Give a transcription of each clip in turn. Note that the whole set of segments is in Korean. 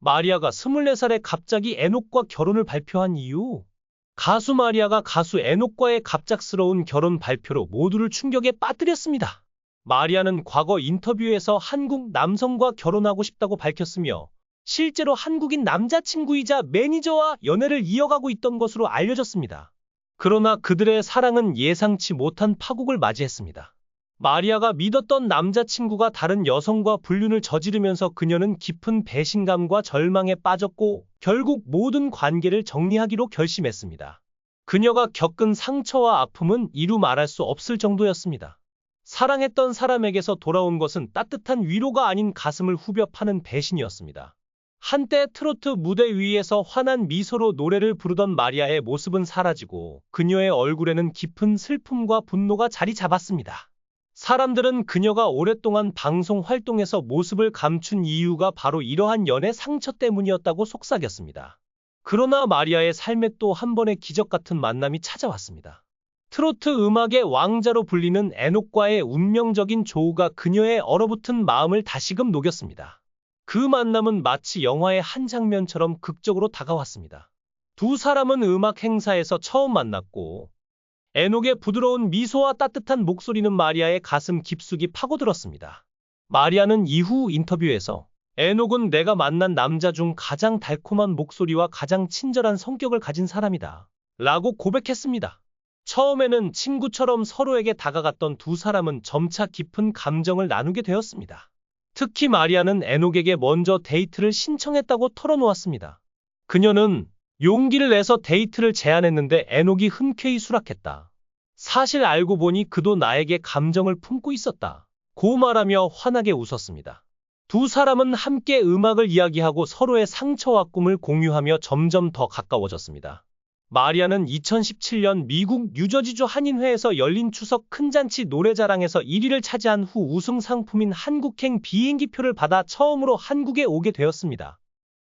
마리아가 24살에 갑자기 에녹과 결혼을 발표한 이유. 가수 마리아가 가수 에녹과의 갑작스러운 결혼 발표로 모두를 충격에 빠뜨렸습니다. 마리아는 과거 인터뷰에서 한국 남성과 결혼하고 싶다고 밝혔으며 실제로 한국인 남자친구이자 매니저와 연애를 이어가고 있던 것으로 알려졌습니다. 그러나 그들의 사랑은 예상치 못한 파국을 맞이했습니다. 마리아가 믿었던 남자친구가 다른 여성과 불륜을 저지르면서 그녀는 깊은 배신감과 절망에 빠졌고 결국 모든 관계를 정리하기로 결심했습니다. 그녀가 겪은 상처와 아픔은 이루 말할 수 없을 정도였습니다. 사랑했던 사람에게서 돌아온 것은 따뜻한 위로가 아닌 가슴을 후벼 파는 배신이었습니다. 한때 트로트 무대 위에서 환한 미소로 노래를 부르던 마리아의 모습은 사라지고 그녀의 얼굴에는 깊은 슬픔과 분노가 자리 잡았습니다. 사람들은 그녀가 오랫동안 방송 활동에서 모습을 감춘 이유가 바로 이러한 연애 상처 때문이었다고 속삭였습니다. 그러나 마리아의 삶에 또 한 번의 기적 같은 만남이 찾아왔습니다. 트로트 음악의 왕자로 불리는 에녹과의 운명적인 조우가 그녀의 얼어붙은 마음을 다시금 녹였습니다. 그 만남은 마치 영화의 한 장면처럼 극적으로 다가왔습니다. 두 사람은 음악 행사에서 처음 만났고 에녹의 부드러운 미소와 따뜻한 목소리는 마리아의 가슴 깊숙이 파고들었습니다. 마리아는 이후 인터뷰에서 에녹은 내가 만난 남자 중 가장 달콤한 목소리와 가장 친절한 성격을 가진 사람이다 라고 고백했습니다. 처음에는 친구처럼 서로에게 다가갔던 두 사람은 점차 깊은 감정을 나누게 되었습니다. 특히 마리아는 에녹에게 먼저 데이트를 신청했다고 털어놓았습니다. 그녀는 용기를 내서 데이트를 제안했는데 에녹이 흔쾌히 수락했다. 사실 알고 보니 그도 나에게 감정을 품고 있었다 고 말하며 환하게 웃었습니다. 두 사람은 함께 음악을 이야기하고 서로의 상처와 꿈을 공유하며 점점 더 가까워졌습니다. 마리아는 2017년 미국 뉴저지주 한인회에서 열린 추석 큰잔치 노래자랑에서 1위를 차지한 후 우승 상품인 한국행 비행기표를 받아 처음으로 한국에 오게 되었습니다.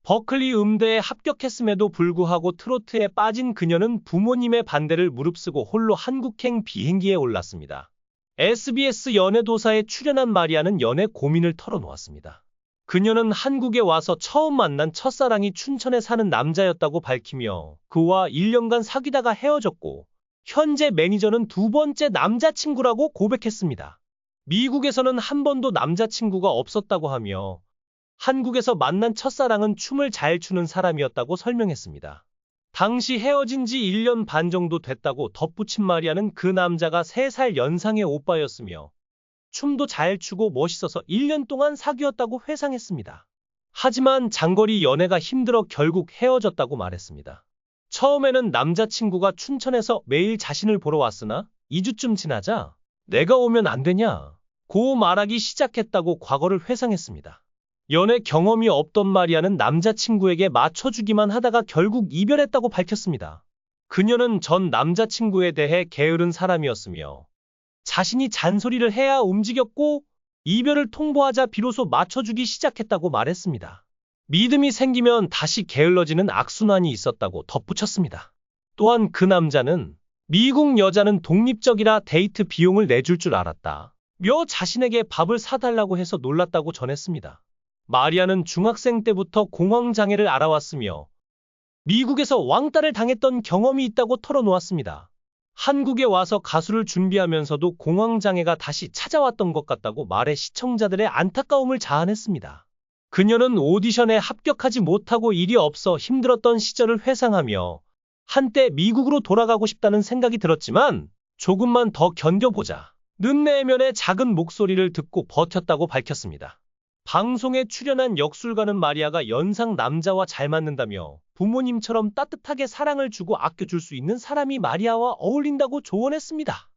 버클리 음대에 합격했음에도 불구하고 트로트에 빠진 그녀는 부모님의 반대를 무릅쓰고 홀로 한국행 비행기에 올랐습니다. SBS 연애도사에 출연한 마리아는 연애 고민을 털어놓았습니다. 그녀는 한국에 와서 처음 만난 첫사랑이 춘천에 사는 남자였다고 밝히며 그와 1년간 사귀다가 헤어졌고 현재 매니저는 두 번째 남자친구라고 고백했습니다. 미국에서는 한 번도 남자친구가 없었다고 하며 한국에서 만난 첫사랑은 춤을 잘 추는 사람이었다고 설명했습니다. 당시 헤어진 지 1년 반 정도 됐다고 덧붙인 마리아는 그 남자가 3살 연상의 오빠였으며 춤도 잘 추고 멋있어서 1년 동안 사귀었다고 회상했습니다. 하지만 장거리 연애가 힘들어 결국 헤어졌다고 말했습니다. 처음에는 남자친구가 춘천에서 매일 자신을 보러 왔으나 2주쯤 지나자 내가 오면 안 되냐 고 말하기 시작했다고 과거를 회상했습니다. 연애 경험이 없던 마리아는 남자친구에게 맞춰주기만 하다가 결국 이별했다고 밝혔습니다. 그녀는 전 남자친구에 대해 게으른 사람이었으며 자신이 잔소리를 해야 움직였고 이별을 통보하자 비로소 맞춰주기 시작했다고 말했습니다. 믿음이 생기면 다시 게을러지는 악순환이 있었다고 덧붙였습니다. 또한 그 남자는 미국 여자는 독립적이라 데이트 비용을 내줄 줄 알았다 며 자신에게 밥을 사달라고 해서 놀랐다고 전했습니다. 마리아는 중학생 때부터 공황장애를 앓아왔으며 미국에서 왕따를 당했던 경험이 있다고 털어놓았습니다. 한국에 와서 가수를 준비하면서도 공황장애가 다시 찾아왔던 것 같다고 말해 시청자들의 안타까움을 자아냈습니다. 그녀는 오디션에 합격하지 못하고 일이 없어 힘들었던 시절을 회상하며 한때 미국으로 돌아가고 싶다는 생각이 들었지만 조금만 더 견뎌보자 는 내면의 작은 목소리를 듣고 버텼다고 밝혔습니다. 방송에 출연한 역술가는 마리아가 연상 남자와 잘 맞는다며 부모님처럼 따뜻하게 사랑을 주고 아껴줄 수 있는 사람이 마리아와 어울린다고 조언했습니다.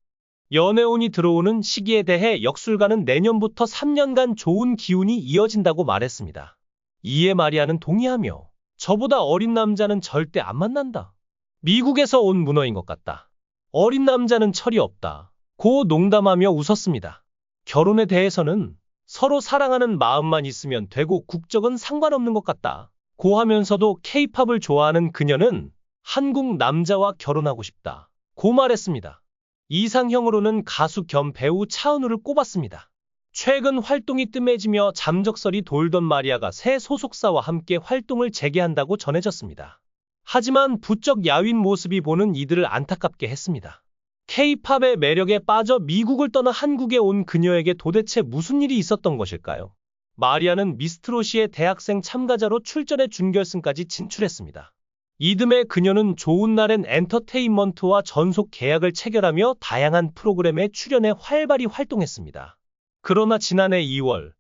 연애운이 들어오는 시기에 대해 역술가는 내년부터 3년간 좋은 기운이 이어진다고 말했습니다. 이에 마리아는 동의하며 저보다 어린 남자는 절대 안 만난다. 미국에서 온 문어인 것 같다. 어린 남자는 철이 없다. 고 농담하며 웃었습니다. 결혼에 대해서는 서로 사랑하는 마음만 있으면 되고 국적은 상관없는 것 같다 고 하면서도 K-팝을 좋아하는 그녀는 한국 남자와 결혼하고 싶다 고 말했습니다. 이상형으로는 가수 겸 배우 차은우를 꼽았습니다. 최근 활동이 뜸해지며 잠적설이 돌던 마리아가 새 소속사와 함께 활동을 재개한다고 전해졌습니다. 하지만 부쩍 야윈 모습이 보는 이들을 안타깝게 했습니다. K-팝의 매력에 빠져 미국을 떠나 한국에 온 그녀에게 도대체 무슨 일이 있었던 것일까요? 마리아는 미스트롯의 대학생 참가자로 출전해 준결승까지 진출했습니다. 이듬해 그녀는 좋은 날엔 엔터테인먼트와 전속 계약을 체결하며 다양한 프로그램에 출연해 활발히 활동했습니다. 그러나 지난해 2월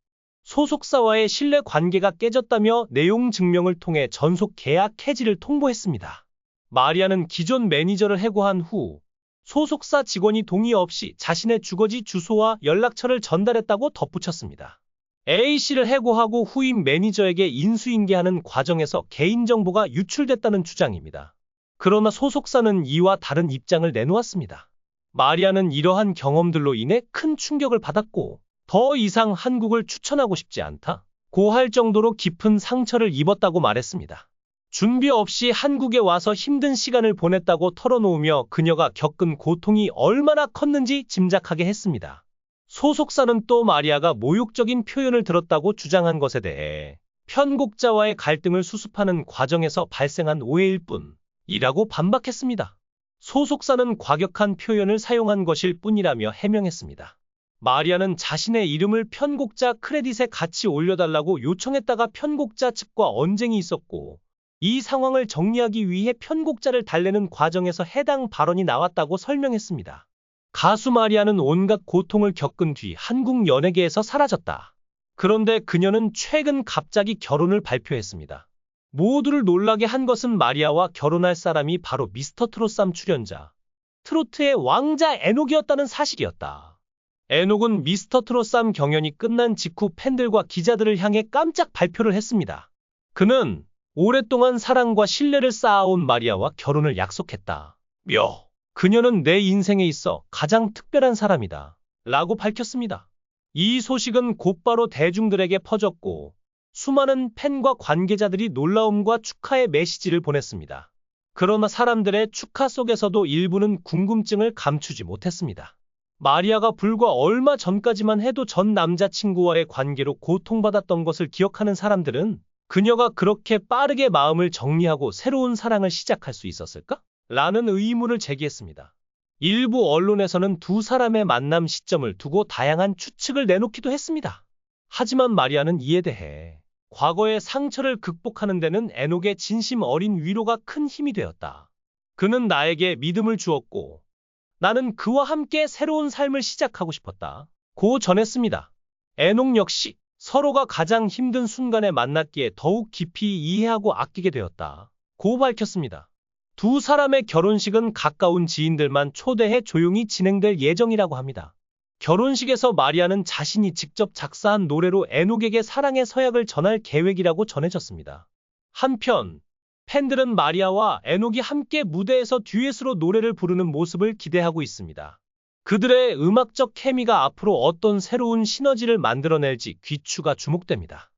소속사와의 신뢰 관계가 깨졌다며 내용 증명을 통해 전속 계약 해지를 통보했습니다. 마리아는 기존 매니저를 해고한 후 소속사 직원이 동의 없이 자신의 주거지 주소와 연락처를 전달했다고 덧붙였습니다. A씨를 해고하고 후임 매니저에게 인수인계하는 과정에서 개인정보가 유출됐다는 주장입니다. 그러나 소속사는 이와 다른 입장을 내놓았습니다. 마리아는 이러한 경험들로 인해 큰 충격을 받았고 더 이상 한국을 추천하고 싶지 않다고 할 정도로 깊은 상처를 입었다고 말했습니다. 준비 없이 한국에 와서 힘든 시간을 보냈다고 털어놓으며 그녀가 겪은 고통이 얼마나 컸는지 짐작하게 했습니다. 소속사는 또 마리아가 모욕적인 표현을 들었다고 주장한 것에 대해 편곡자와의 갈등을 수습하는 과정에서 발생한 오해일 뿐이라고 반박했습니다. 소속사는 과격한 표현을 사용한 것일 뿐이라며 해명했습니다. 마리아는 자신의 이름을 편곡자 크레딧에 같이 올려달라고 요청했다가 편곡자 측과 언쟁이 있었고 이 상황을 정리하기 위해 편곡자를 달래는 과정에서 해당 발언이 나왔다고 설명했습니다. 가수 마리아는 온갖 고통을 겪은 뒤 한국 연예계에서 사라졌다. 그런데 그녀는 최근 갑자기 결혼을 발표했습니다. 모두를 놀라게 한 것은 마리아와 결혼할 사람이 바로 미스터트롯3 출연자, 트로트의 왕자 에녹이었다는 사실이었다. 에녹은 미스터트롯3 경연이 끝난 직후 팬들과 기자들을 향해 깜짝 발표를 했습니다. 그는 오랫동안 사랑과 신뢰를 쌓아온 마리아와 결혼을 약속했다. 그녀는 내 인생에 있어 가장 특별한 사람이다. 라고 밝혔습니다. 이 소식은 곧바로 대중들에게 퍼졌고 수많은 팬과 관계자들이 놀라움과 축하의 메시지를 보냈습니다. 그러나 사람들의 축하 속에서도 일부는 궁금증을 감추지 못했습니다. 마리아가 불과 얼마 전까지만 해도 전 남자친구와의 관계로 고통받았던 것을 기억하는 사람들은 그녀가 그렇게 빠르게 마음을 정리하고 새로운 사랑을 시작할 수 있었을까? 라는 의문을 제기했습니다. 일부 언론에서는 두 사람의 만남 시점을 두고 다양한 추측을 내놓기도 했습니다. 하지만 마리아는 이에 대해 과거의 상처를 극복하는 데는 에녹의 진심 어린 위로가 큰 힘이 되었다. 그는 나에게 믿음을 주었고 나는 그와 함께 새로운 삶을 시작하고 싶었다. 고 전했습니다. 에녹 역시 서로가 가장 힘든 순간에 만났기에 더욱 깊이 이해하고 아끼게 되었다. 고 밝혔습니다. 두 사람의 결혼식은 가까운 지인들만 초대해 조용히 진행될 예정이라고 합니다. 결혼식에서 마리아는 자신이 직접 작사한 노래로 에녹에게 사랑의 서약을 전할 계획이라고 전해졌습니다. 한편 팬들은 마리아와 에녹이 함께 무대에서 듀엣으로 노래를 부르는 모습을 기대하고 있습니다. 그들의 음악적 케미가 앞으로 어떤 새로운 시너지를 만들어낼지 귀추가 주목됩니다.